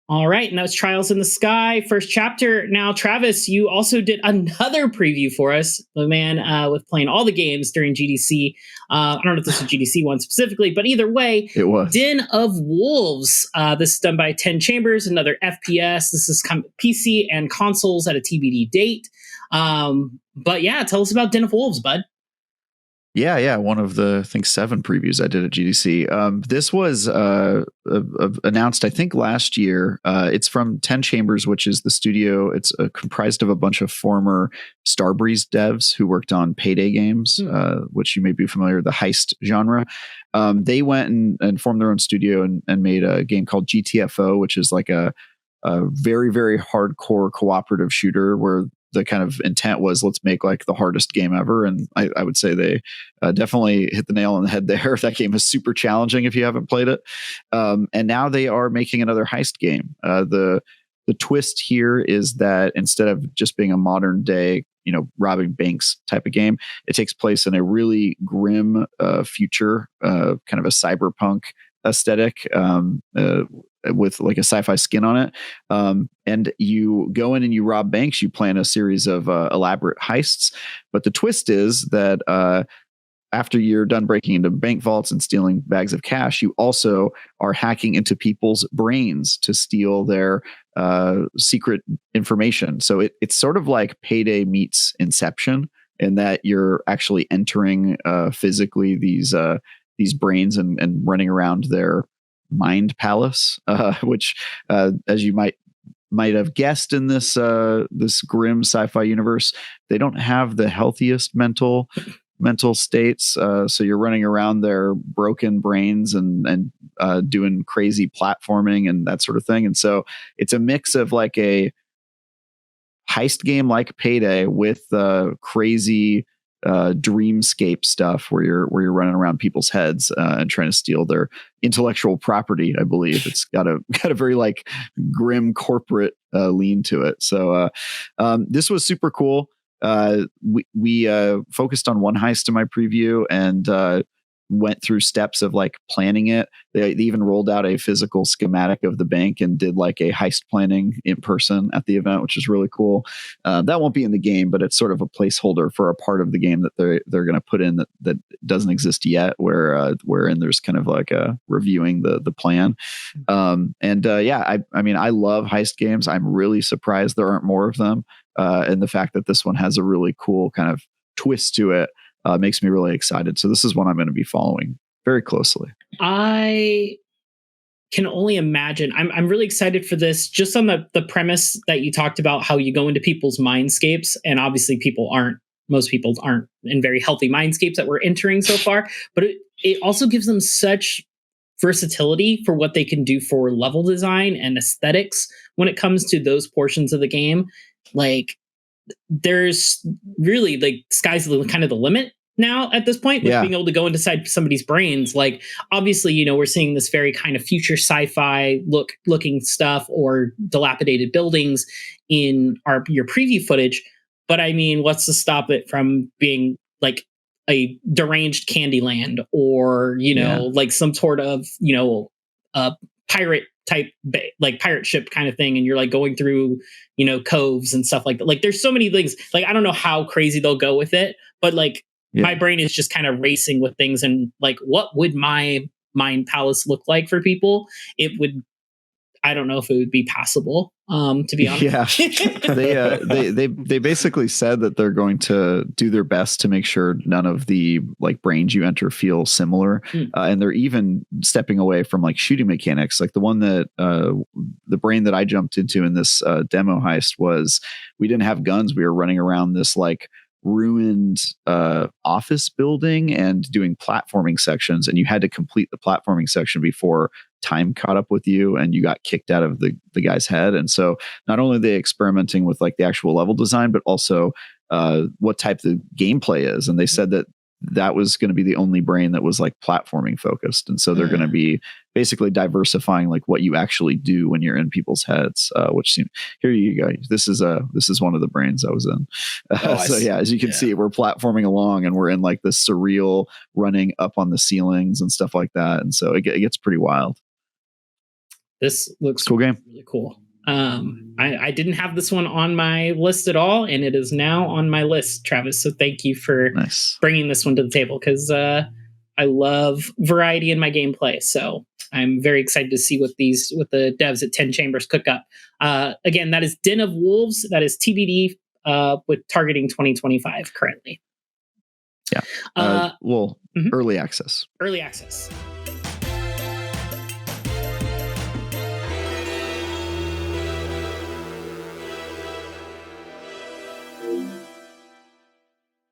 All right, and that was Trials in the Sky, first chapter. Now, Travis, you also did another preview for us, the man with playing all the games during GDC. I don't know if this was GDC one specifically, but either way, it was Den of Wolves. This is done by 10 Chambers, another FPS. This is PC and consoles at a TBD date. But yeah, tell us about Den of Wolves, bud. Yeah. One of the, I think, 7 previews I did at GDC. This was announced, I think, last year. It's from 10 Chambers, which is the studio. It's comprised of a bunch of former Starbreeze devs who worked on Payday games, which you may be familiar with, the heist genre. They went and formed their own studio and made a game called GTFO, which is like a very, very hardcore cooperative shooter where the kind of intent was, let's make like the hardest game ever. And I would say they definitely hit the nail on the head there. That game is super challenging if you haven't played it. And now they are making another heist game. The twist here is that instead of just being a modern day, robbing banks type of game, it takes place in a really grim future, kind of a cyberpunk aesthetic, with like a sci-fi skin on it. And you go in and you rob banks. You plan a series of elaborate heists. But the twist is that after you're done breaking into bank vaults and stealing bags of cash, you also are hacking into people's brains to steal their secret information. So it's sort of like Payday meets Inception, in that you're actually entering physically these brains and running around their mind palace, which, as you might have guessed in this grim sci-fi universe, they don't have the healthiest mental states. So you're running around their broken brains and doing crazy platforming and that sort of thing. And so it's a mix of like a heist game like Payday with crazy dreamscape stuff where you're running around people's heads and trying to steal their intellectual property. I believe it's got a very like grim corporate lean to it. So this was super cool. We focused on one heist in my preview and went through steps of like planning it. They even rolled out a physical schematic of the bank and did like a heist planning in person at the event, which is really cool. That won't be in the game, but it's sort of a placeholder for a part of the game that they're going to put in that doesn't exist yet, wherein there's kind of like a reviewing the plan. I mean, I love heist games. I'm really surprised there aren't more of them. And the fact that this one has a really cool kind of twist to it makes me really excited. So this is one I'm going to be following very closely. I can only imagine. I'm really excited for this, just on the premise that you talked about, how you go into people's mindscapes, and obviously most people aren't in very healthy mindscapes that we're entering so far, but it also gives them such versatility for what they can do for level design and aesthetics when it comes to those portions of the game. Like, there's really, like, sky's kind of the limit now at this point with being able to go inside somebody's brains. Like, obviously, we're seeing this very kind of future sci-fi looking stuff or dilapidated buildings in your preview footage. But I mean, what's to stop it from being like a deranged Candyland or, like some sort of, pirate type, like pirate ship kind of thing. And you're like going through, coves and stuff like that. Like, there's so many things. Like, I don't know how crazy they'll go with it, but like, my brain is just kind of racing with things. And like, what would my mind palace look like for people? I don't know if it would be passable, to be honest. Yeah, they basically said that they're going to do their best to make sure none of the like brains you enter feel similar, and they're even stepping away from like shooting mechanics. Like the one that the brain that I jumped into in this demo heist was, we didn't have guns. We were running around this like ruined office building and doing platforming sections, and you had to complete the platforming section before time caught up with you and you got kicked out of the guy's head. And so not only are they experimenting with like the actual level design, but also what type the gameplay is. And they said that was going to be the only brain that was like platforming focused. And so they're going to be basically diversifying like what you actually do when you're in people's heads, here you go. This is one of the brains I was in. As you can see, we're platforming along and we're in like this surreal running up on the ceilings and stuff like that. And so it gets pretty wild. This looks cool game. really cool. I didn't have this one on my list at all, and it is now on my list, Travis. So thank you for bringing this one to the table, because I love variety in my gameplay. So I'm very excited to see what the devs at 10 Chambers cook up. Again, that is Den of Wolves. That is TBD, with targeting 2025 currently. Yeah. Early access. Early access.